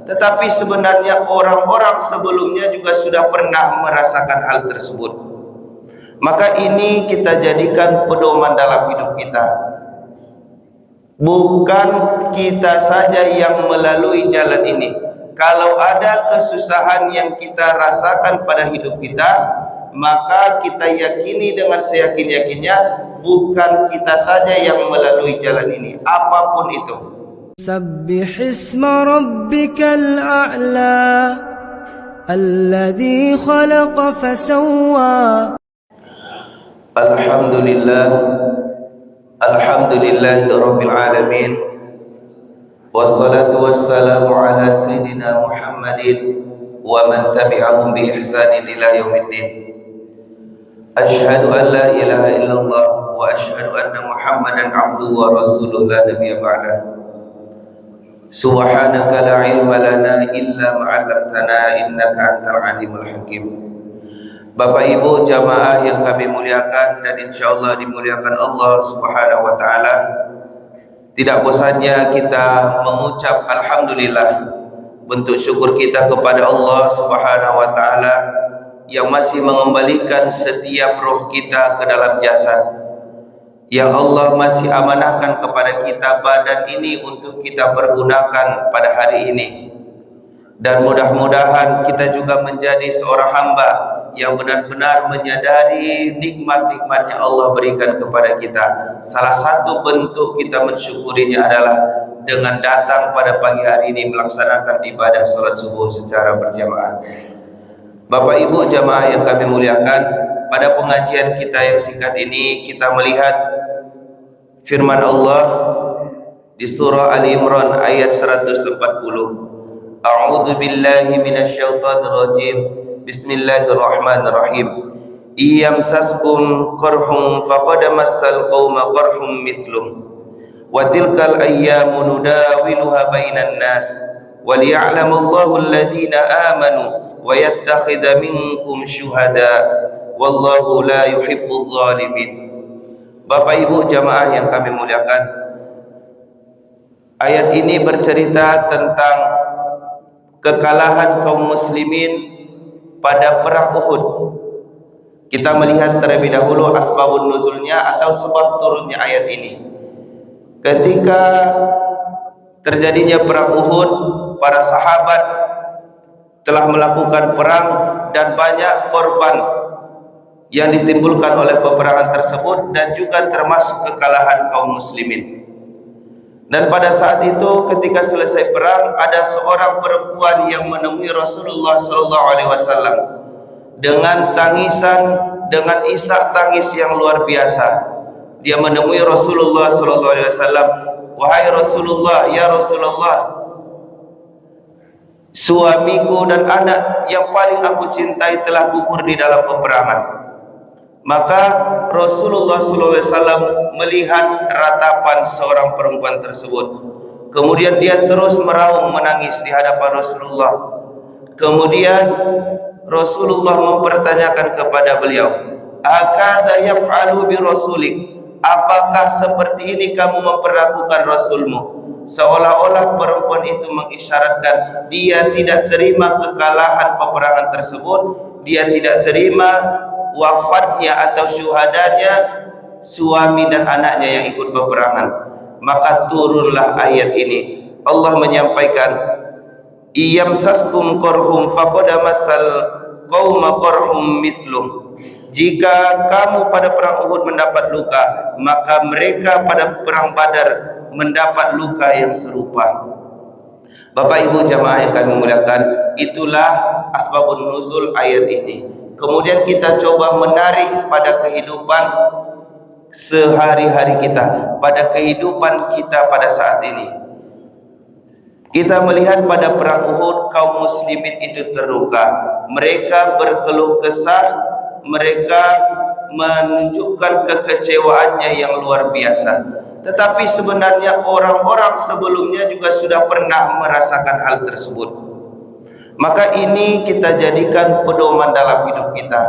Tetapi sebenarnya orang-orang sebelumnya juga sudah pernah merasakan hal tersebut. Maka ini kita jadikan pedoman dalam hidup kita. Bukan kita saja yang melalui jalan ini. Kalau ada kesusahan yang kita rasakan pada hidup kita, maka kita yakini dengan seyakin-yakinnya bukan kita saja yang melalui jalan ini, apapun itu. Sabbih isma rabbikal a'la alladhi khalaqa fasawwa. Alhamdulillah, alhamdulillahi rabbil alamin, wassalatu wassalamu ala sayyidina Muhammadin wa man tabi'ahum bi ihsanin ila yaumiddin. Asyhadu an la ilaha illallah wa asyhadu anna Muhammadan abduhu wa rasuluhu la nabiyya ba'dah. Subhanaka la ilma lana illa ma 'allamtana innaka antal alimul hakim. Bapak Ibu jamaah yang kami muliakan dan insyaallah dimuliakan Allah Subhanahu wa taala, tidak bosannya kita mengucap alhamdulillah, bentuk syukur kita kepada Allah Subhanahu wa taala yang masih mengembalikan setiap roh kita ke dalam jasad. Yang Allah masih amanahkan kepada kita badan ini untuk kita pergunakan pada hari ini. Dan mudah-mudahan kita juga menjadi seorang hamba yang benar-benar menyadari nikmat-nikmat yang Allah berikan kepada kita. Salah satu bentuk kita mensyukurinya adalah dengan datang pada pagi hari ini melaksanakan ibadah salat subuh secara berjamaah. Bapak Ibu jamaah yang kami muliakan, pada pengajian kita yang singkat ini kita melihat firman Allah di surah Ali Imran ayat 140. A'udzu billahi minasyaitonir rajim. Bismillahirrahmanirrahim. Iyamsaskum qarhum faqad massal qauma qarhum mithluh wa tilkal ayyamu nudawiluha bainan nas wa liya'lamallahu alladhina amanu wa yattakhidha minkum syuhada wallahu la yuhibbudz zalimin. Bapak Ibu jamaah yang kami muliakan, ayat ini bercerita tentang kekalahan kaum muslimin pada perang Uhud. Kita melihat terlebih dahulu asbabun nuzulnya atau sebab turunnya ayat ini. Ketika terjadinya perang Uhud, para sahabat telah melakukan perang dan banyak korban yang ditimbulkan oleh peperangan tersebut dan juga termasuk kekalahan kaum muslimin. Dan pada saat itu ketika selesai perang, ada seorang perempuan yang menemui Rasulullah SAW dengan tangisan, dengan isak tangis yang luar biasa. Dia menemui Rasulullah SAW, wahai Rasulullah, ya Rasulullah, suamiku dan anak yang paling aku cintai telah gugur di dalam peperangan. Maka Rasulullah SAW melihat ratapan seorang perempuan tersebut. Kemudian dia terus meraung menangis di hadapan Rasulullah. Kemudian Rasulullah mempertanyakan kepada beliau, akada yaf'alu bi rasulik, apakah seperti ini kamu memperlakukan Rasulmu? Seolah-olah perempuan itu mengisyaratkan dia tidak terima kekalahan peperangan tersebut, dia tidak terima wafatnya atau syuhadanya suami dan anaknya yang ikut peperangan. Maka turunlah ayat ini. Allah menyampaikan, iyamsaskum qarhum faqad massal qauma qarhum mithluh. Jika kamu pada perang Uhud mendapat luka, maka mereka pada perang Badar mendapat luka yang serupa. Bapak Ibu jamaah yang kami muliakan, itulah asbabun nuzul ayat ini. Kemudian kita coba menarik pada kehidupan sehari-hari kita, pada kehidupan kita pada saat ini. Kita melihat pada perang Uhud kaum muslimin itu terluka. Mereka berkeluh kesah, mereka menunjukkan kekecewaannya yang luar biasa. Tetapi sebenarnya orang-orang sebelumnya juga sudah pernah merasakan hal tersebut. Maka ini kita jadikan pedoman dalam hidup kita.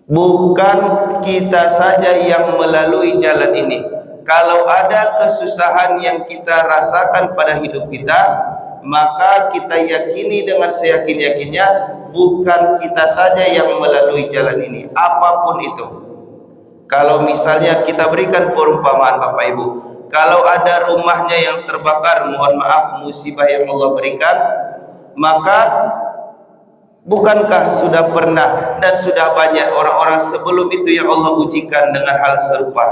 Bukan kita saja yang melalui jalan ini. Kalau ada kesusahan yang kita rasakan pada hidup kita, maka kita yakini dengan seyakin-yakinnya bukan kita saja yang melalui jalan ini, apapun itu. Kalau misalnya kita berikan perumpamaan Bapak Ibu, kalau ada rumahnya yang terbakar, mohon maaf, musibah yang Allah berikan, maka bukankah sudah pernah dan sudah banyak orang-orang sebelum itu yang Allah ujikan dengan hal serupa?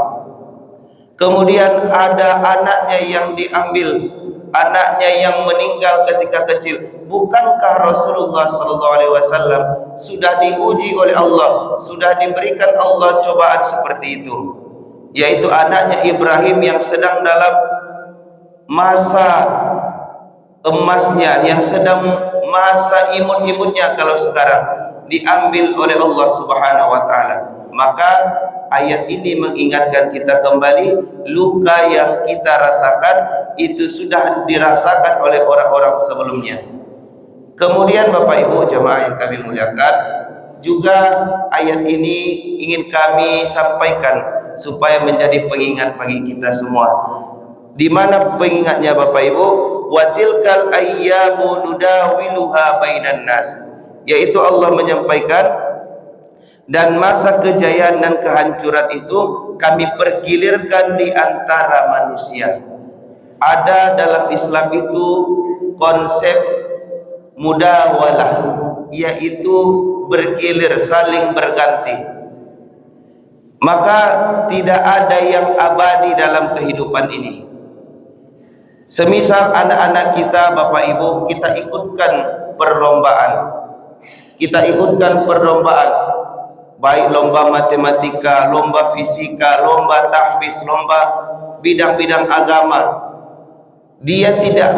Kemudian ada anaknya yang diambil, anaknya yang meninggal ketika kecil. Bukankah Rasulullah SAW sudah diuji oleh Allah, sudah diberikan Allah cobaan seperti itu, yaitu anaknya Ibrahim yang sedang dalam masa emasnya, yang sedang masa imut-imutnya kalau sekarang, diambil oleh Allah Subhanahu wa taala. Maka ayat ini mengingatkan kita kembali, luka yang kita rasakan itu sudah dirasakan oleh orang-orang sebelumnya. Kemudian Bapak Ibu jemaah yang kami muliakan, juga ayat ini ingin kami sampaikan supaya menjadi pengingat bagi kita semua. Di mana pengingatnya Bapak Ibu? Watilkal ayyamu nudawiluha bainan nas, yaitu Allah menyampaikan, dan masa kejayaan dan kehancuran itu kami pergilirkan di antara manusia. Ada dalam Islam itu konsep mudawalah, yaitu bergilir, saling berganti. Maka tidak ada yang abadi dalam kehidupan ini. Semisal anak-anak kita Bapak Ibu, kita ikutkan perlombaan, baik lomba matematika, lomba fisika, lomba tahfiz, lomba bidang-bidang agama, dia tidak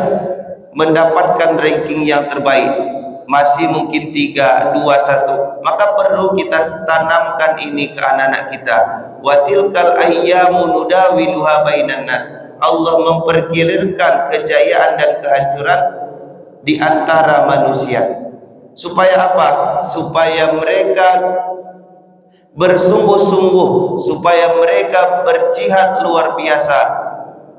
mendapatkan ranking yang terbaik, masih mungkin 3, 2, 1, maka perlu kita tanamkan ini ke anak-anak kita. Watilkal ayyamu nudawiluha bainan nas, Allah mempergilirkan kejayaan dan kehancuran di antara manusia. Supaya apa? Supaya mereka bersungguh-sungguh, supaya mereka berjihad luar biasa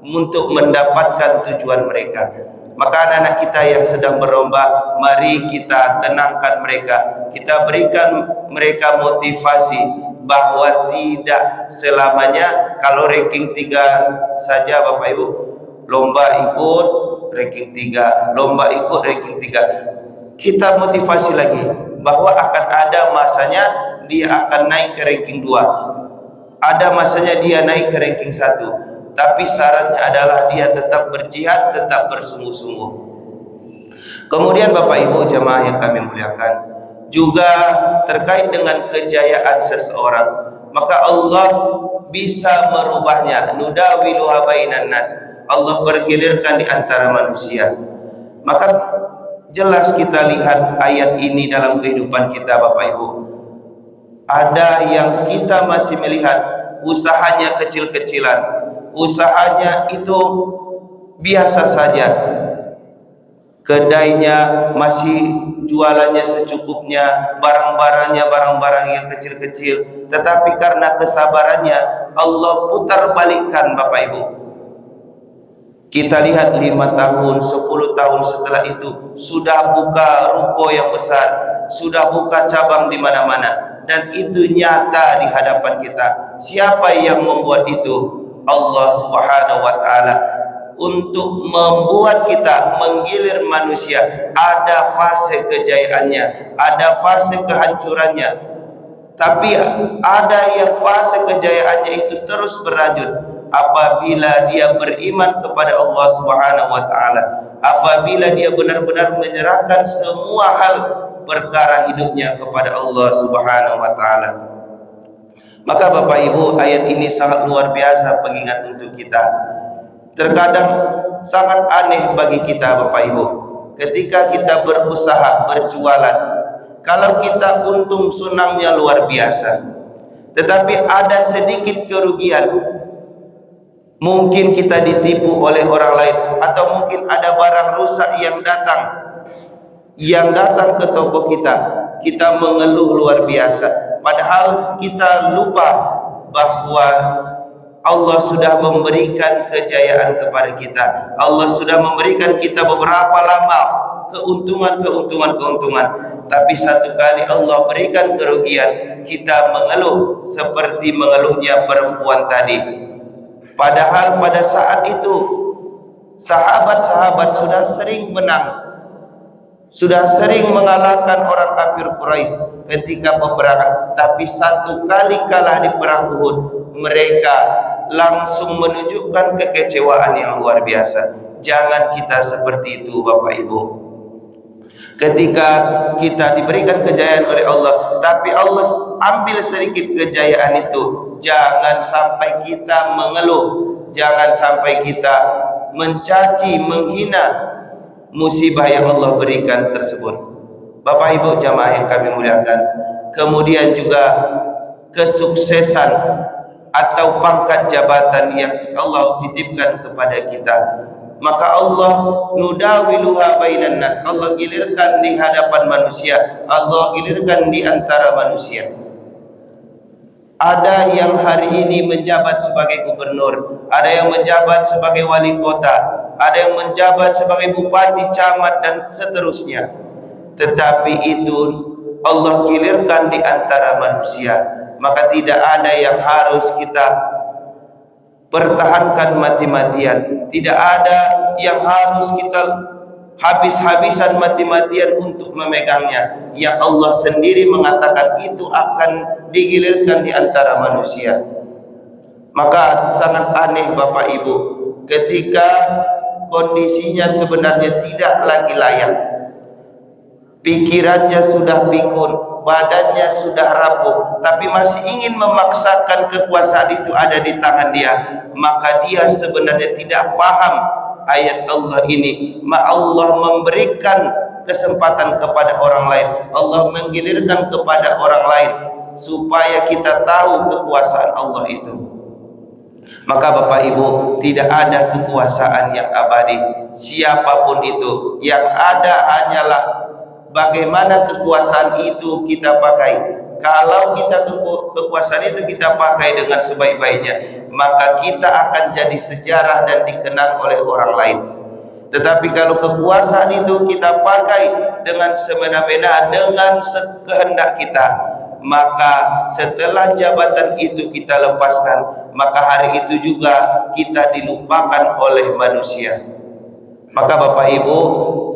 untuk mendapatkan tujuan mereka. Maka anak-anak kita yang sedang berlomba, mari kita tenangkan mereka, kita berikan mereka motivasi bahwa tidak selamanya kalau ranking 3 saja Bapak Ibu, lomba ikut ranking 3, lomba ikut ranking 3. Kita motivasi lagi bahwa akan ada masanya dia akan naik ke ranking 2, ada masanya dia naik ke ranking 1. Tapi syaratnya adalah dia tetap berjihad, tetap bersungguh-sungguh. Kemudian Bapak Ibu jemaah yang kami muliakan, juga terkait dengan kejayaan seseorang, maka Allah bisa merubahnya. Nudawiluha bainan nas, Allah pergilirkan di antara manusia. Maka jelas kita lihat ayat ini dalam kehidupan kita Bapak Ibu. Ada yang kita masih melihat usahanya kecil-kecilan, usahanya itu biasa saja, kedainya masih jualannya secukupnya, barang-barangnya barang-barang yang kecil-kecil, tetapi karena kesabarannya Allah putar balikkan Bapak Ibu. Kita lihat 5 tahun, 10 tahun setelah itu sudah buka ruko yang besar, sudah buka cabang di mana-mana, dan itu nyata di hadapan kita. Siapa yang membuat itu? Allah Subhanahu wa taala. Untuk membuat kita menggilir manusia, ada fase kejayaannya, ada fase kehancurannya, tapi ada yang fase kejayaannya itu terus berlanjut apabila dia beriman kepada Allah Subhanahu wa taala, apabila dia benar-benar menyerahkan semua hal perkara hidupnya kepada Allah Subhanahu wa taala. Maka Bapak Ibu, ayat ini sangat luar biasa pengingat untuk kita. Terkadang sangat aneh bagi kita Bapak Ibu, ketika kita berusaha, berjualan, kalau kita untung senangnya luar biasa, tetapi ada sedikit kerugian, mungkin kita ditipu oleh orang lain, atau mungkin ada barang rusak yang datang ke toko kita mengeluh luar biasa. Padahal kita lupa bahwa Allah sudah memberikan kejayaan kepada kita. Allah sudah memberikan kita beberapa lama keuntungan. Tapi satu kali Allah berikan kerugian, kita mengeluh seperti mengeluhnya perempuan tadi. Padahal pada saat itu sahabat-sahabat sudah sering menang, sudah sering mengalahkan orang kafir Quraisy ketika peperangan. Tapi satu kali kalah di perang Uhud, mereka langsung menunjukkan kekecewaan yang luar biasa. Jangan kita seperti itu, Bapak Ibu. Ketika kita diberikan kejayaan oleh Allah, tapi Allah ambil sedikit kejayaan itu, jangan sampai kita mengeluh, jangan sampai kita mencaci, menghina musibah yang Allah berikan tersebut. Bapak Ibu jamaah yang kami muliakan, kemudian juga kesuksesan atau pangkat jabatan yang Allah titipkan kepada kita, maka Allah nudawiluha bainan nas, Allah gilirkan di hadapan manusia, Allah gilirkan di antara manusia. Ada yang hari ini menjabat sebagai gubernur, ada yang menjabat sebagai wali kota, ada yang menjabat sebagai bupati, camat, dan seterusnya. Tetapi itu Allah gilirkan di antara manusia, maka tidak ada yang harus kita pertahankan mati-matian, tidak ada yang harus kita habis-habisan mati-matian untuk memegangnya. Yang Allah sendiri mengatakan itu akan digilirkan di antara manusia. Maka sangat aneh Bapak Ibu, ketika kondisinya sebenarnya tidak lagi layak, pikirannya sudah pikun, badannya sudah rapuh, tapi masih ingin memaksakan kekuasaan itu ada di tangan dia, maka dia sebenarnya tidak paham ayat Allah ini. Allah memberikan kesempatan kepada orang lain, Allah menggilirkan kepada orang lain supaya kita tahu kekuasaan Allah itu. Maka Bapak Ibu, tidak ada kekuasaan yang abadi, siapapun itu. Yang ada hanyalah bagaimana kekuasaan itu kita pakai. Kalau kita kekuasaan itu kita pakai dengan sebaik-baiknya, maka kita akan jadi sejarah dan dikenang oleh orang lain. Tetapi kalau kekuasaan itu kita pakai dengan semena-mena, dengan sekehendak kita, maka setelah jabatan itu kita lepaskan, maka hari itu juga kita dilupakan oleh manusia. Maka Bapak Ibu,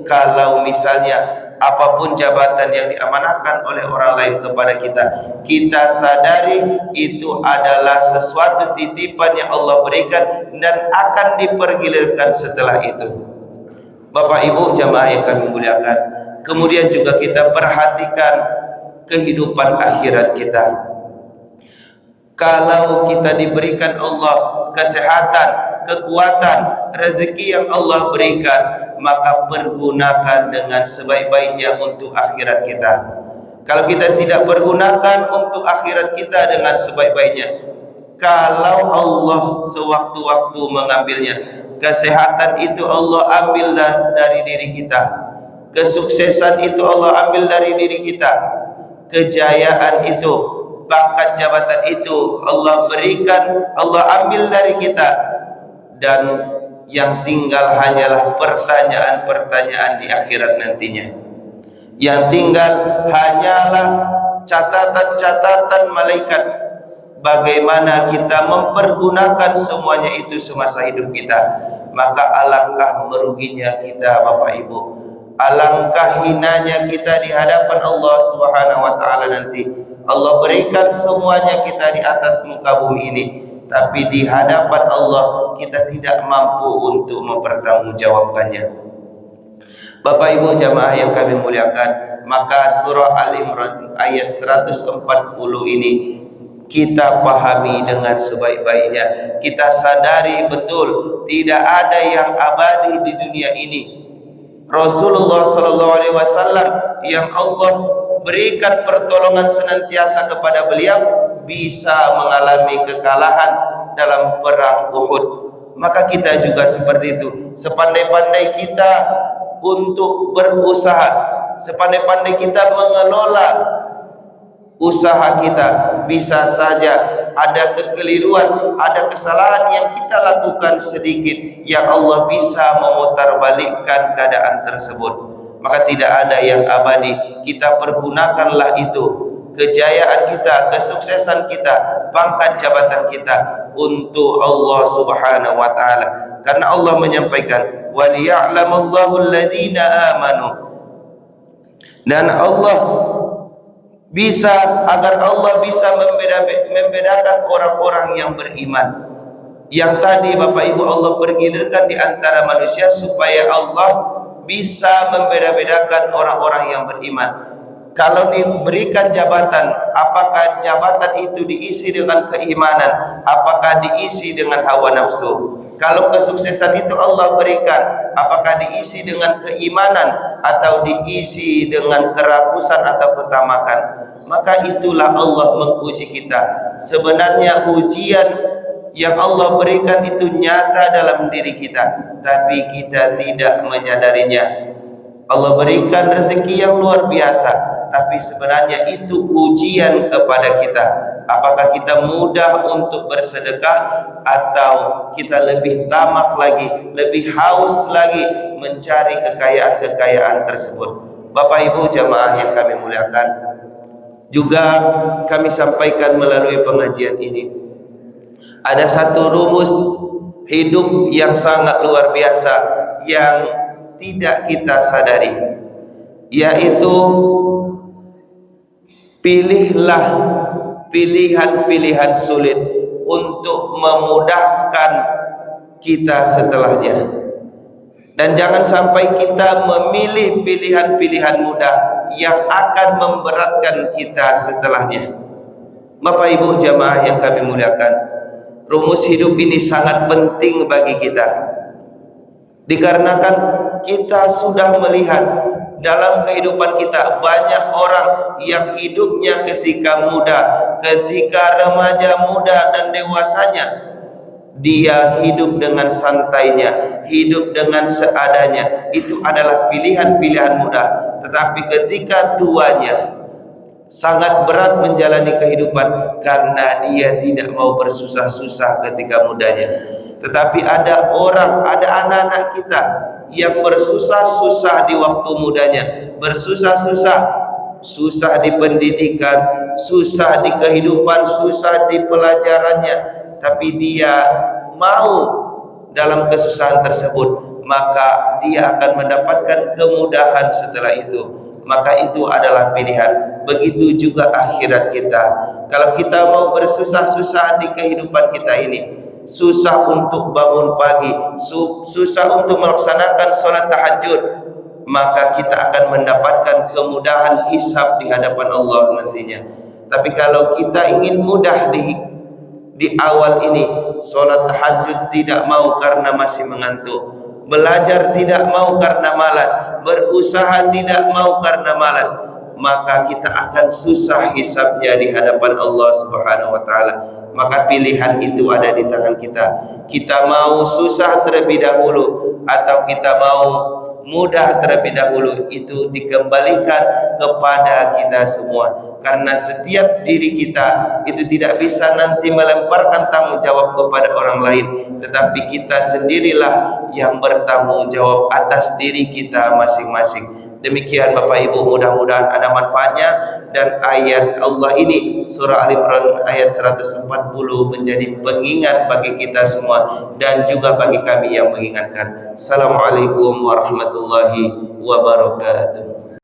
kalau misalnya apapun jabatan yang diamanahkan oleh orang lain kepada kita, kita sadari itu adalah sesuatu titipan yang Allah berikan dan akan dipergilirkan setelah itu. Bapak Ibu jamaah yang kami muliakan, kemudian juga kita perhatikan kehidupan akhirat kita. Kalau kita diberikan Allah kesehatan, kekuatan, rezeki yang Allah berikan, maka pergunakan dengan sebaik-baiknya untuk akhirat kita. Kalau kita tidak pergunakan untuk akhirat kita dengan sebaik-baiknya, kalau Allah sewaktu-waktu mengambilnya, kesehatan itu Allah ambil dari diri kita, kesuksesan itu Allah ambil dari diri kita, kejayaan itu, pangkat jabatan itu Allah berikan, Allah ambil dari kita, dan yang tinggal hanyalah pertanyaan-pertanyaan di akhirat nantinya. Yang tinggal hanyalah catatan-catatan malaikat, bagaimana kita mempergunakan semuanya itu semasa hidup kita. Maka alangkah meruginya kita Bapak Ibu, alangkah hinanya kita di hadapan Allah Subhanahu wa taala nanti. Allah berikan semuanya kita di atas muka bumi ini, tapi di hadapan Allah kita tidak mampu untuk mempertanggungjawabkannya. Bapak Ibu jamaah yang kami muliakan, maka surah Al-Imran ayat 140 ini kita pahami dengan sebaik-baiknya. Kita sadari betul tidak ada yang abadi di dunia ini. Rasulullah SAW yang Allah berikan pertolongan senantiasa kepada beliau bisa mengalami kekalahan dalam perang Uhud. Maka kita juga seperti itu. Sepandai-pandai kita untuk berusaha, sepandai-pandai kita mengelola usaha kita, bisa saja ada kekeliruan, ada kesalahan yang kita lakukan sedikit, yang Allah bisa memutarbalikkan keadaan tersebut. Maka tidak ada yang abadi. Kita pergunakanlah itu, kejayaan kita, kesuksesan kita, pangkat jabatan kita untuk Allah Subhanahu wa taala. Karena Allah menyampaikan, "Wa liya'lamallahu alladhina amanu." Dan Allah bisa, agar Allah bisa membedakan orang-orang yang beriman. Yang tadi Bapak Ibu Allah pergilirkan di antara manusia supaya Allah bisa membeda-bedakan orang-orang yang beriman. Kalau diberikan jabatan, apakah jabatan itu diisi dengan keimanan, apakah diisi dengan hawa nafsu? Kalau kesuksesan itu Allah berikan, apakah diisi dengan keimanan atau diisi dengan kerakusan atau ketamakan? Maka itulah Allah menguji kita. Sebenarnya ujian yang Allah berikan itu nyata dalam diri kita, tapi kita tidak menyadarinya. Allah berikan rezeki yang luar biasa, tapi sebenarnya itu ujian kepada kita. Apakah kita mudah untuk bersedekah, atau kita lebih tamak lagi, lebih haus lagi mencari kekayaan-kekayaan tersebut. Bapak Ibu jamaah yang kami muliakan, juga kami sampaikan melalui pengajian ini, ada satu rumus hidup yang sangat luar biasa yang tidak kita sadari, yaitu pilihlah pilihan-pilihan sulit untuk memudahkan kita setelahnya, dan jangan sampai kita memilih pilihan-pilihan mudah yang akan memberatkan kita setelahnya. Bapak Ibu jamaah yang kami muliakan, rumus hidup ini sangat penting bagi kita, dikarenakan kita sudah melihat dalam kehidupan kita banyak orang yang hidupnya ketika muda, ketika remaja muda dan dewasanya, dia hidup dengan santainya, hidup dengan seadanya. Itu adalah pilihan-pilihan muda. Tetapi ketika tuanya sangat berat menjalani kehidupan karena dia tidak mau bersusah-susah ketika mudanya. Tetapi ada orang, ada anak-anak kita yang bersusah-susah di waktu mudanya, bersusah-susah, susah di pendidikan, susah di kehidupan, susah di pelajarannya, tapi dia mau dalam kesusahan tersebut, maka dia akan mendapatkan kemudahan setelah itu. Maka itu adalah pilihan. Begitu juga akhirat kita. Kalau kita mau bersusah-susah di kehidupan kita ini, susah untuk bangun pagi, susah untuk melaksanakan sholat tahajud, maka kita akan mendapatkan kemudahan hisab di hadapan Allah nantinya. Tapi kalau kita ingin mudah di awal ini, sholat tahajud tidak mau karena masih mengantuk, belajar tidak mau karena malas, berusaha tidak mau karena malas, maka kita akan susah hisabnya di hadapan Allah Subhanahu wa taala. Maka pilihan itu ada di tangan kita. Kita mau susah terlebih dahulu atau kita mau mudah terlebih dahulu, itu dikembalikan kepada kita semua. Karena setiap diri kita itu tidak bisa nanti melemparkan tanggung jawab kepada orang lain, tetapi kita sendirilah yang bertanggung jawab atas diri kita masing-masing. Demikian Bapak Ibu, mudah-mudahan ada manfaatnya, dan ayat Allah ini surah Al-Imran ayat 140 menjadi pengingat bagi kita semua dan juga bagi kami yang mengingatkan. Assalamualaikum warahmatullahi wabarakatuh.